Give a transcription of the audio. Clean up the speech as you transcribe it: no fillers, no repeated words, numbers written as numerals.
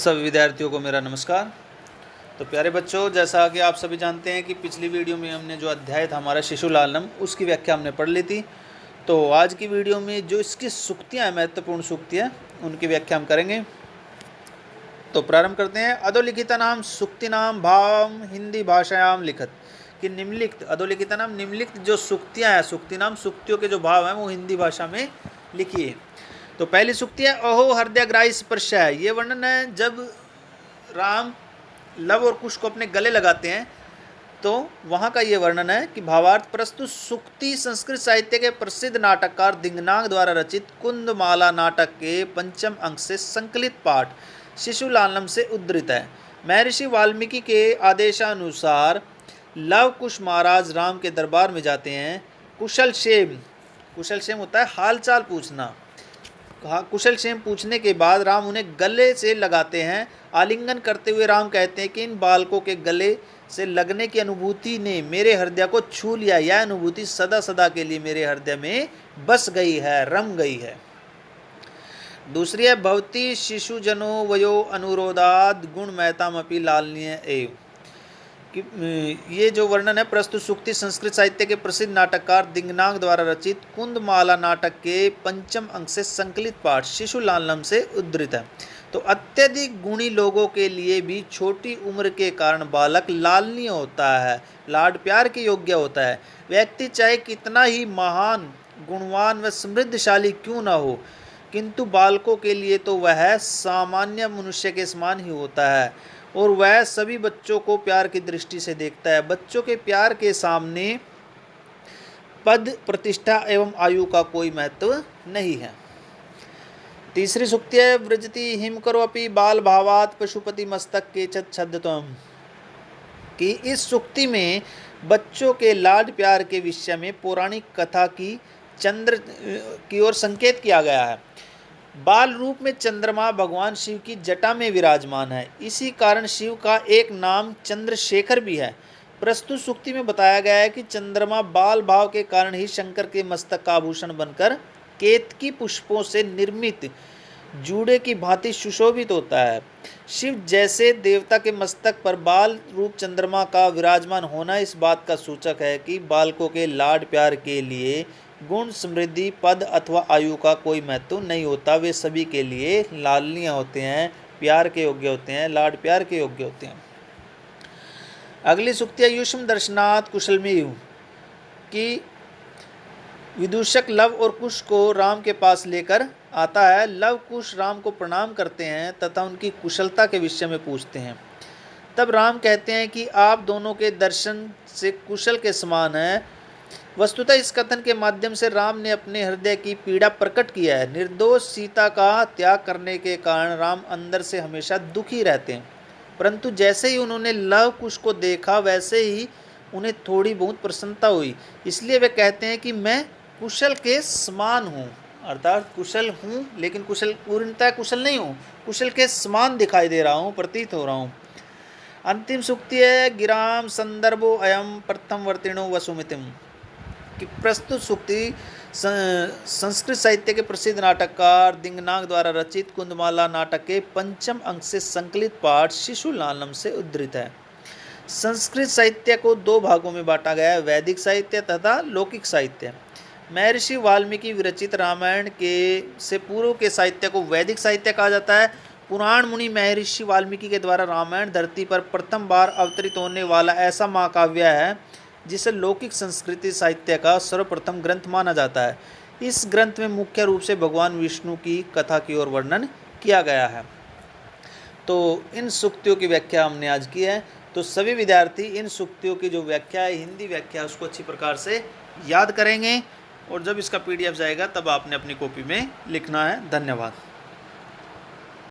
सभी विद्यार्थियों को मेरा नमस्कार। तो प्यारे बच्चों, जैसा कि आप सभी जानते हैं कि पिछली वीडियो में हमने जो अध्याय था हमारा शिशुलालनम, उसकी व्याख्या हमने पढ़ ली थी। तो आज की वीडियो में जो इसकी सूक्तियाँ हैं, महत्वपूर्ण सूक्तियाँ, उनकी व्याख्या हम करेंगे। तो प्रारंभ करते हैं। अधोलिखितानां सूक्तीनां भावं हिंदी भाषायां लिखत, कि निम्नलिखित अधोलिखितानां निम्नलिखित जो सूक्तियाँ हैं, सूक्तिनाम सूक्तियों के जो भाव हैं वो हिंदी भाषा में लिखिए। तो पहली सूक्ति है अहो हृदयग्राही स्पर्श है। ये वर्णन है जब राम लव और कुश को अपने गले लगाते हैं, तो वहाँ का ये वर्णन है कि भावार्थ प्रस्तुत सूक्ति संस्कृत साहित्य के प्रसिद्ध नाटककार दिंगनाग द्वारा रचित कुंदमाला नाटक के पंचम अंक से संकलित पाठ शिशुलालनम से उद्धृत है। महर्षि वाल्मीकि के आदेशानुसार लव कुश महाराज राम के दरबार में जाते हैं। कुशल क्षेम होता है हाल चाल पूछना। कुशल क्षेम पूछने के बाद राम उन्हें गले से लगाते हैं। आलिंगन करते हुए राम कहते हैं कि इन बालकों के गले से लगने की अनुभूति ने मेरे हृदय को छू लिया। यह अनुभूति सदा सदा के लिए मेरे हृदय में बस गई है, रम गई है। दूसरी है भवती शिशुजनो वयो अनुरोधाद गुण महतामपि लालनीय एव, कि ये जो वर्णन है प्रस्तुत सूक्ति संस्कृत साहित्य के प्रसिद्ध नाटककार दिंगनाग द्वारा रचित कुंदमाला नाटक के पंचम अंक से संकलित पाठ शिशुलालनम से उद्धृत है। तो अत्यधिक गुणी लोगों के लिए भी छोटी उम्र के कारण बालक लालनीय होता है, लाड प्यार के योग्य होता है। व्यक्ति चाहे कितना ही महान, गुणवान व समृद्धशाली क्यों न हो, किंतु बालकों के लिए तो वह सामान्य मनुष्य के समान ही होता है और वह सभी बच्चों को प्यार की दृष्टि से देखता है। बच्चों के प्यार के सामने पद, प्रतिष्ठा एवं आयु का कोई महत्व नहीं है। तीसरी सूक्ति है व्रजति हिम करो अपि बाल भावात पशुपति मस्तक के छद्म, कि इस सूक्ति में बच्चों के लाड प्यार के विषय में पौराणिक कथा की चंद्र की ओर संकेत किया गया है। बाल रूप में चंद्रमा भगवान शिव की जटा में विराजमान है, इसी कारण शिव का एक नाम चंद्रशेखर भी है। प्रस्तुत सूक्ति में बताया गया है कि चंद्रमा बाल भाव के कारण ही शंकर के मस्तक का आभूषण बनकर केतकी पुष्पों से निर्मित जूड़े की भांति सुशोभित होता है। शिव जैसे देवता के मस्तक पर बाल रूप चंद्रमा का विराजमान होना इस बात का सूचक है कि बालकों के लाड प्यार के लिए गुण, समृद्धि, पद अथवा आयु का कोई महत्व नहीं होता। वे सभी के लिए लालनीय होते हैं, प्यार के योग्य होते हैं, लाड प्यार के योग्य होते हैं। अगली सूक्ति है युष्म दर्शनात् कुशलमेव, कि विदूषक लव और कुश को राम के पास लेकर आता है। लव कुश राम को प्रणाम करते हैं तथा उनकी कुशलता के विषय में पूछते हैं। तब राम कहते हैं कि आप दोनों के दर्शन से कुशल के समान हैं। वस्तुतः इस कथन के माध्यम से राम ने अपने हृदय की पीड़ा प्रकट किया है। निर्दोष सीता का त्याग करने के कारण राम अंदर से हमेशा दुखी रहते हैं, परंतु जैसे ही उन्होंने लव कुश को देखा वैसे ही उन्हें थोड़ी बहुत प्रसन्नता हुई। इसलिए वे कहते हैं कि मैं कुशल के समान हूँ, अर्थात कुशल हूँ लेकिन पूर्णतः कुशल नहीं हूँ, कुशल के समान दिखाई दे रहा हूँ, प्रतीत हो रहा हूँ। अंतिम सूक्ति है गिराम संदर्भो अयम प्रथम वर्तिणो वसुमितिम, कि प्रस्तुत सूक्ति संस्कृत साहित्य के प्रसिद्ध नाटककार दिंगनाग द्वारा रचित कुंदमाला नाटक के पंचम अंक से संकलित पाठ शिशुलालनम से उद्धृत है। संस्कृत साहित्य को दो भागों में बांटा गया है, वैदिक साहित्य तथा लौकिक साहित्य। महर्षि वाल्मीकि विरचित रामायण के से पूर्व के साहित्य को वैदिक साहित्य कहा जाता है। पुराण मुनि महर्षि वाल्मीकि के द्वारा रामायण धरती पर प्रथम बार अवतरित होने वाला ऐसा महाकाव्य है जिसे लौकिक संस्कृति साहित्य का सर्वप्रथम ग्रंथ माना जाता है। इस ग्रंथ में मुख्य रूप से भगवान विष्णु की कथा की ओर वर्णन किया गया है। तो इन सूक्तियों की व्याख्या हमने आज की है। तो सभी विद्यार्थी इन सूक्तियों की जो व्याख्या है, हिंदी व्याख्या, उसको अच्छी प्रकार से याद करेंगे और जब इसका PDF जाएगा तब आपने अपनी कॉपी में लिखना है। धन्यवाद।